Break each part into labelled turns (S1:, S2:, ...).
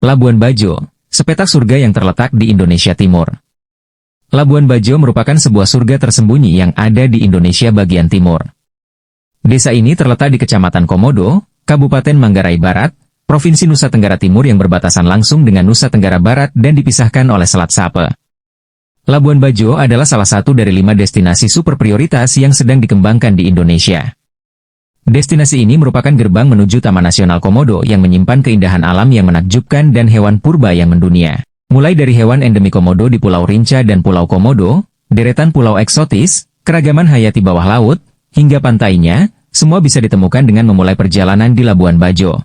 S1: Labuan Bajo, sepetak surga yang terletak di Indonesia Timur. Labuan Bajo merupakan sebuah surga tersembunyi yang ada di Indonesia bagian timur. Desa ini terletak di Kecamatan Komodo, Kabupaten Manggarai Barat, Provinsi Nusa Tenggara Timur yang berbatasan langsung dengan Nusa Tenggara Barat dan dipisahkan oleh Selat Sape. Labuan Bajo adalah salah satu dari 5 destinasi super prioritas yang sedang dikembangkan di Indonesia. Destinasi ini merupakan gerbang menuju Taman Nasional Komodo yang menyimpan keindahan alam yang menakjubkan dan hewan purba yang mendunia. Mulai dari hewan endemik Komodo di Pulau Rinca dan Pulau Komodo, deretan pulau eksotis, keragaman hayati bawah laut, hingga pantainya, semua bisa ditemukan dengan memulai perjalanan di Labuan Bajo.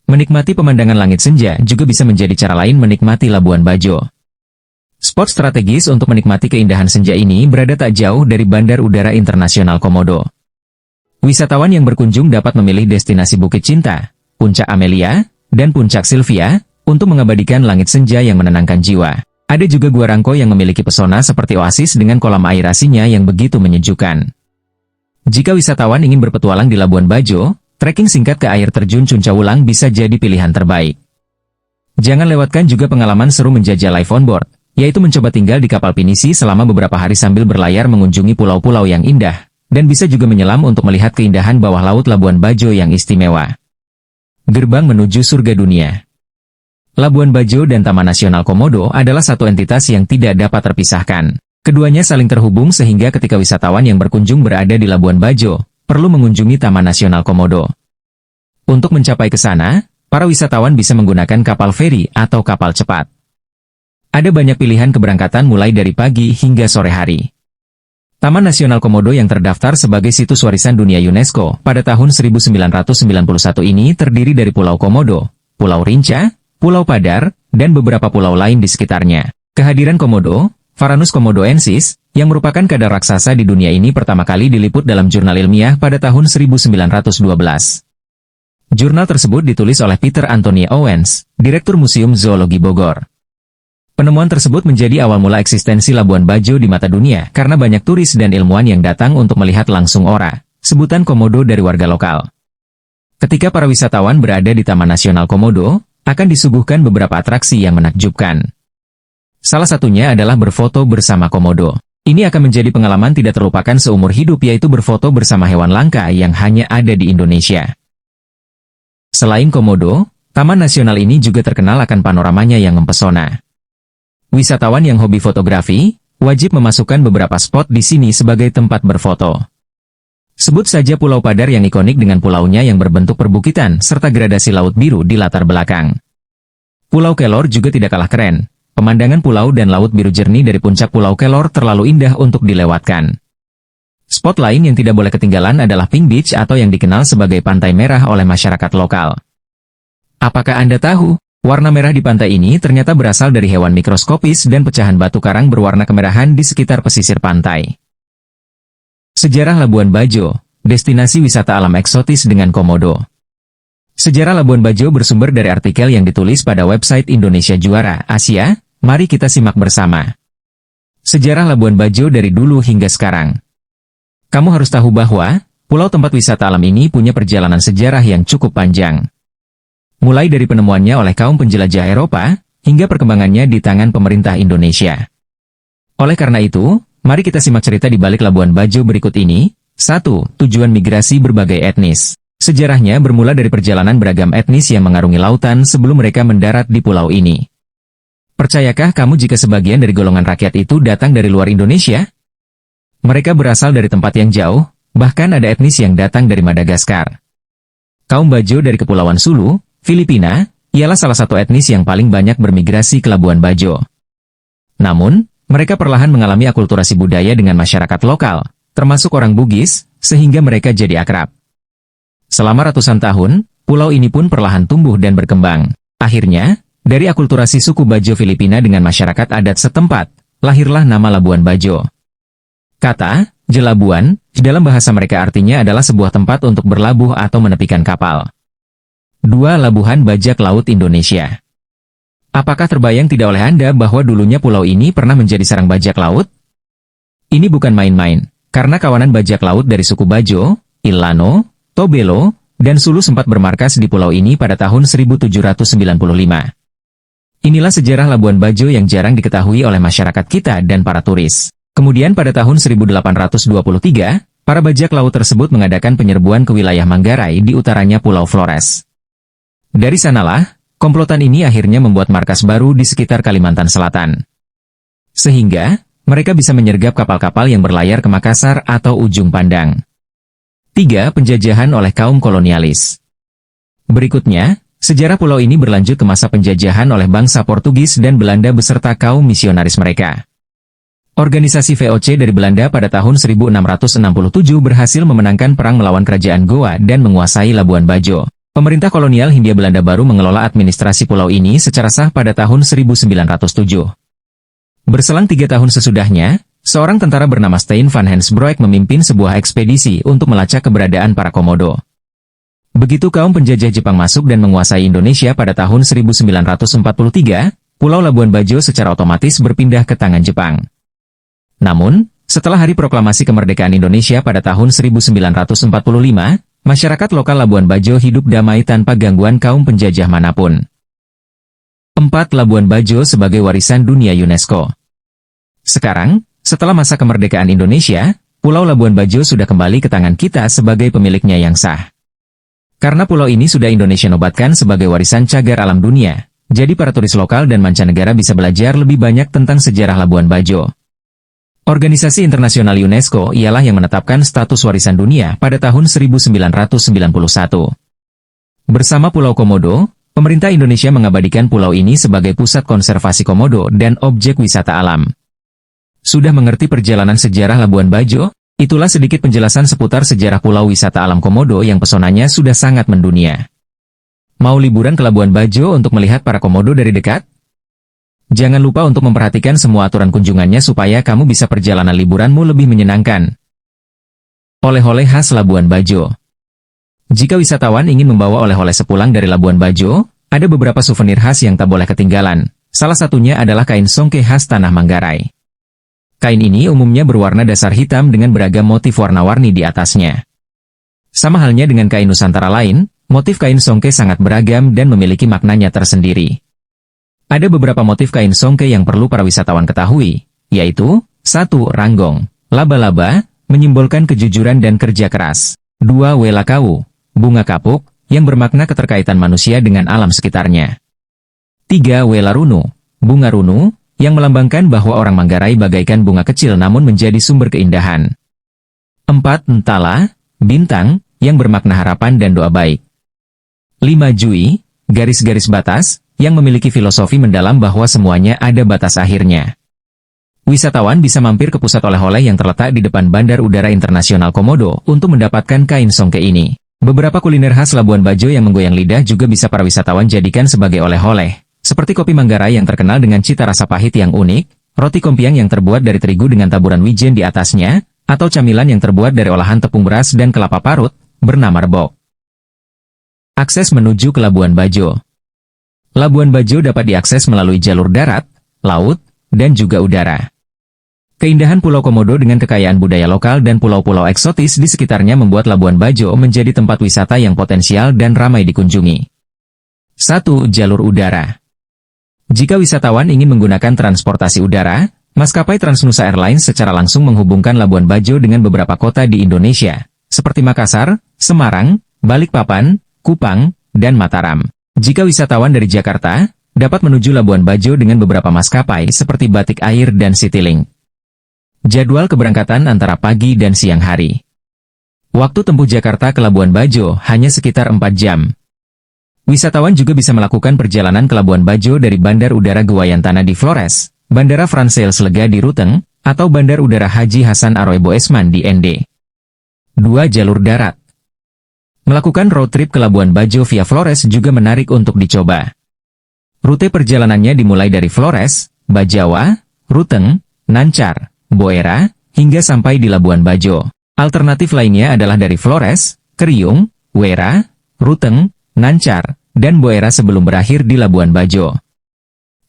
S1: Menikmati pemandangan langit senja juga bisa menjadi cara lain menikmati Labuan Bajo. Spot strategis untuk menikmati keindahan senja ini berada tak jauh dari Bandar Udara Internasional Komodo. Wisatawan yang berkunjung dapat memilih destinasi Bukit Cinta, Puncak Amelia, dan Puncak Sylvia, untuk mengabadikan langit senja yang menenangkan jiwa. Ada juga Gua Rangko yang memiliki pesona seperti oasis dengan kolam air asinnya yang begitu menyejukkan. Jika wisatawan ingin berpetualang di Labuan Bajo, trekking singkat ke air terjun Cuncawulang bisa jadi pilihan terbaik. Jangan lewatkan juga pengalaman seru menjajah live on board, yaitu mencoba tinggal di kapal pinisi selama beberapa hari sambil berlayar mengunjungi pulau-pulau yang indah. Dan bisa juga menyelam untuk melihat keindahan bawah laut Labuan Bajo yang istimewa. Gerbang menuju surga dunia. Labuan Bajo dan Taman Nasional Komodo adalah satu entitas yang tidak dapat terpisahkan. Keduanya saling terhubung sehingga ketika wisatawan yang berkunjung berada di Labuan Bajo, perlu mengunjungi Taman Nasional Komodo. Untuk mencapai ke sana, para wisatawan bisa menggunakan kapal feri atau kapal cepat. Ada banyak pilihan keberangkatan mulai dari pagi hingga sore hari. Taman Nasional Komodo yang terdaftar sebagai Situs Warisan Dunia UNESCO pada tahun 1991 ini terdiri dari Pulau Komodo, Pulau Rinca, Pulau Padar, dan beberapa pulau lain di sekitarnya. Kehadiran Komodo, Varanus komodoensis, yang merupakan kadal raksasa di dunia ini pertama kali diliput dalam jurnal ilmiah pada tahun 1912. Jurnal tersebut ditulis oleh Peter Anthony Owens, Direktur Museum Zoologi Bogor. Penemuan tersebut menjadi awal mula eksistensi Labuan Bajo di mata dunia karena banyak turis dan ilmuwan yang datang untuk melihat langsung ora, sebutan Komodo dari warga lokal. Ketika para wisatawan berada di Taman Nasional Komodo, akan disuguhkan beberapa atraksi yang menakjubkan. Salah satunya adalah berfoto bersama Komodo. Ini akan menjadi pengalaman tidak terlupakan seumur hidup yaitu berfoto bersama hewan langka yang hanya ada di Indonesia. Selain Komodo, Taman Nasional ini juga terkenal akan panoramanya yang mempesona. Wisatawan yang hobi fotografi, wajib memasukkan beberapa spot di sini sebagai tempat berfoto. Sebut saja Pulau Padar yang ikonik dengan pulaunya yang berbentuk perbukitan serta gradasi laut biru di latar belakang. Pulau Kelor juga tidak kalah keren. Pemandangan pulau dan laut biru jernih dari puncak Pulau Kelor terlalu indah untuk dilewatkan. Spot lain yang tidak boleh ketinggalan adalah Pink Beach atau yang dikenal sebagai Pantai Merah oleh masyarakat lokal. Apakah Anda tahu? Warna merah di pantai ini ternyata berasal dari hewan mikroskopis dan pecahan batu karang berwarna kemerahan di sekitar pesisir pantai. Sejarah Labuan Bajo, destinasi wisata alam eksotis dengan Komodo. Sejarah Labuan Bajo bersumber dari artikel yang ditulis pada website Indonesia Juara Asia. Mari kita simak bersama. Sejarah Labuan Bajo dari dulu hingga sekarang. Kamu harus tahu bahwa pulau tempat wisata alam ini punya perjalanan sejarah yang cukup panjang. Mulai dari penemuannya oleh kaum penjelajah Eropa, hingga perkembangannya di tangan pemerintah Indonesia. Oleh karena itu, mari kita simak cerita di balik Labuan Bajo berikut ini. 1. Tujuan migrasi berbagai etnis. Sejarahnya bermula dari perjalanan beragam etnis yang mengarungi lautan sebelum mereka mendarat di pulau ini. Percayakah kamu jika sebagian dari golongan rakyat itu datang dari luar Indonesia? Mereka berasal dari tempat yang jauh, bahkan ada etnis yang datang dari Madagaskar. Kaum Bajo dari Kepulauan Sulu, Filipina, ialah salah satu etnis yang paling banyak bermigrasi ke Labuan Bajo. Namun, mereka perlahan mengalami akulturasi budaya dengan masyarakat lokal, termasuk orang Bugis, sehingga mereka jadi akrab. Selama ratusan tahun, pulau ini pun perlahan tumbuh dan berkembang. Akhirnya, dari akulturasi suku Bajo Filipina dengan masyarakat adat setempat, lahirlah nama Labuan Bajo. Kata, Jelabuan, dalam bahasa mereka artinya adalah sebuah tempat untuk berlabuh atau menepikan kapal. 2. Labuhan Bajak Laut Indonesia. Apakah terbayang tidak oleh Anda bahwa dulunya pulau ini pernah menjadi sarang bajak laut? Ini bukan main-main, karena kawanan bajak laut dari suku Bajo, Ilano, Tobelo, dan Sulu sempat bermarkas di pulau ini pada tahun 1795. Inilah sejarah Labuan Bajo yang jarang diketahui oleh masyarakat kita dan para turis. Kemudian pada tahun 1823, para bajak laut tersebut mengadakan penyerbuan ke wilayah Manggarai di utaranya Pulau Flores. Dari sanalah, komplotan ini akhirnya membuat markas baru di sekitar Kalimantan Selatan. Sehingga, mereka bisa menyergap kapal-kapal yang berlayar ke Makassar atau Ujung Pandang. 3. Penjajahan oleh kaum kolonialis. Berikutnya, sejarah pulau ini berlanjut ke masa penjajahan oleh bangsa Portugis dan Belanda beserta kaum misionaris mereka. Organisasi VOC dari Belanda pada tahun 1667 berhasil memenangkan perang melawan kerajaan Goa dan menguasai Labuan Bajo. Pemerintah kolonial Hindia Belanda baru mengelola administrasi pulau ini secara sah pada tahun 1907. Berselang 3 tahun sesudahnya, seorang tentara bernama Steyn van Hensbroek memimpin sebuah ekspedisi untuk melacak keberadaan para Komodo. Begitu kaum penjajah Jepang masuk dan menguasai Indonesia pada tahun 1943, Pulau Labuan Bajo secara otomatis berpindah ke tangan Jepang. Namun, setelah Hari Proklamasi Kemerdekaan Indonesia pada tahun 1945, masyarakat lokal Labuan Bajo hidup damai tanpa gangguan kaum penjajah manapun. 4. Labuan Bajo sebagai warisan dunia UNESCO. Sekarang, setelah masa kemerdekaan Indonesia, Pulau Labuan Bajo sudah kembali ke tangan kita sebagai pemiliknya yang sah. Karena pulau ini sudah Indonesia nobatkan sebagai warisan cagar alam dunia, jadi para turis lokal dan mancanegara bisa belajar lebih banyak tentang sejarah Labuan Bajo. Organisasi internasional UNESCO ialah yang menetapkan status warisan dunia pada tahun 1991. Bersama Pulau Komodo, pemerintah Indonesia mengabadikan pulau ini sebagai pusat konservasi komodo dan objek wisata alam. Sudah mengerti perjalanan sejarah Labuan Bajo? Itulah sedikit penjelasan seputar sejarah pulau wisata alam Komodo yang pesonanya sudah sangat mendunia. Mau liburan ke Labuan Bajo untuk melihat para komodo dari dekat? Jangan lupa untuk memperhatikan semua aturan kunjungannya supaya kamu bisa perjalanan liburanmu lebih menyenangkan. Oleh-oleh khas Labuan Bajo. Jika wisatawan ingin membawa oleh-oleh sepulang dari Labuan Bajo, ada beberapa souvenir khas yang tak boleh ketinggalan. Salah satunya adalah kain songke khas Tanah Manggarai. Kain ini umumnya berwarna dasar hitam dengan beragam motif warna-warni di atasnya. Sama halnya dengan kain Nusantara lain, motif kain songke sangat beragam dan memiliki maknanya tersendiri. Ada beberapa motif kain songke yang perlu para wisatawan ketahui, yaitu 1. Ranggong, laba-laba, menyimbolkan kejujuran dan kerja keras. 2. Welakau, bunga kapuk, yang bermakna keterkaitan manusia dengan alam sekitarnya. 3. Welarunu, bunga runu, yang melambangkan bahwa orang Manggarai bagaikan bunga kecil namun menjadi sumber keindahan. 4. Entala, bintang, yang bermakna harapan dan doa baik. 5. Jui, garis-garis batas, yang memiliki filosofi mendalam bahwa semuanya ada batas akhirnya. Wisatawan bisa mampir ke pusat oleh-oleh yang terletak di depan Bandar Udara Internasional Komodo untuk mendapatkan kain songke ini. Beberapa kuliner khas Labuan Bajo yang menggoyang lidah juga bisa para wisatawan jadikan sebagai oleh-oleh, seperti kopi Manggarai yang terkenal dengan cita rasa pahit yang unik, roti kompiang yang terbuat dari terigu dengan taburan wijen di atasnya, atau camilan yang terbuat dari olahan tepung beras dan kelapa parut, bernama rebok. Akses menuju ke Labuan Bajo. Labuan Bajo dapat diakses melalui jalur darat, laut, dan juga udara. Keindahan Pulau Komodo dengan kekayaan budaya lokal dan pulau-pulau eksotis di sekitarnya membuat Labuan Bajo menjadi tempat wisata yang potensial dan ramai dikunjungi. 1. Jalur udara. Jika wisatawan ingin menggunakan transportasi udara, maskapai Transnusa Airlines secara langsung menghubungkan Labuan Bajo dengan beberapa kota di Indonesia, seperti Makassar, Semarang, Balikpapan, Kupang, dan Mataram. Jika wisatawan dari Jakarta, dapat menuju Labuan Bajo dengan beberapa maskapai seperti Batik Air dan Citylink. Jadwal keberangkatan antara pagi dan siang hari. Waktu tempuh Jakarta ke Labuan Bajo hanya sekitar 4 jam. Wisatawan juga bisa melakukan perjalanan ke Labuan Bajo dari Bandar Udara Guayantana di Flores, Bandara Fransels Lega di Ruteng, atau Bandar Udara Haji Hasan Aroebo Esman di Ende. 2. Jalur darat. Melakukan road trip ke Labuan Bajo via Flores juga menarik untuk dicoba. Rute perjalanannya dimulai dari Flores, Bajawa, Ruteng, Nancar, Boera, hingga sampai di Labuan Bajo. Alternatif lainnya adalah dari Flores, Kriung, Wera, Ruteng, Nancar, dan Boera sebelum berakhir di Labuan Bajo.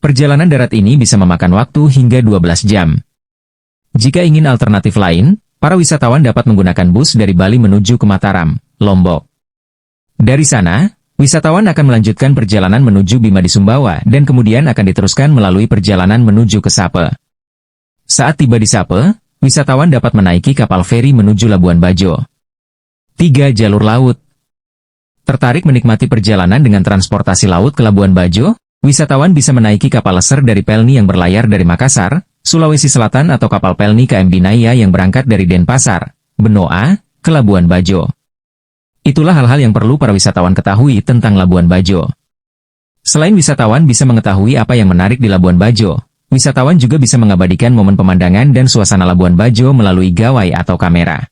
S1: Perjalanan darat ini bisa memakan waktu hingga 12 jam. Jika ingin alternatif lain, para wisatawan dapat menggunakan bus dari Bali menuju ke Mataram, Lombok. Dari sana, Wisatawan akan melanjutkan perjalanan menuju Bima di Sumbawa dan kemudian akan diteruskan melalui perjalanan menuju ke Sape. Saat tiba di Sape, wisatawan dapat menaiki kapal feri menuju Labuan Bajo. 3. Jalur laut. Tertarik menikmati perjalanan dengan transportasi laut ke Labuan Bajo? Wisatawan bisa menaiki kapal leser dari Pelni yang berlayar dari Makassar, Sulawesi Selatan atau kapal Pelni KM Binaya yang berangkat dari Denpasar, Benoa, ke Labuan Bajo. Itulah hal-hal yang perlu para wisatawan ketahui tentang Labuan Bajo. Selain wisatawan bisa mengetahui apa yang menarik di Labuan Bajo, wisatawan juga bisa mengabadikan momen pemandangan dan suasana Labuan Bajo melalui gawai atau kamera.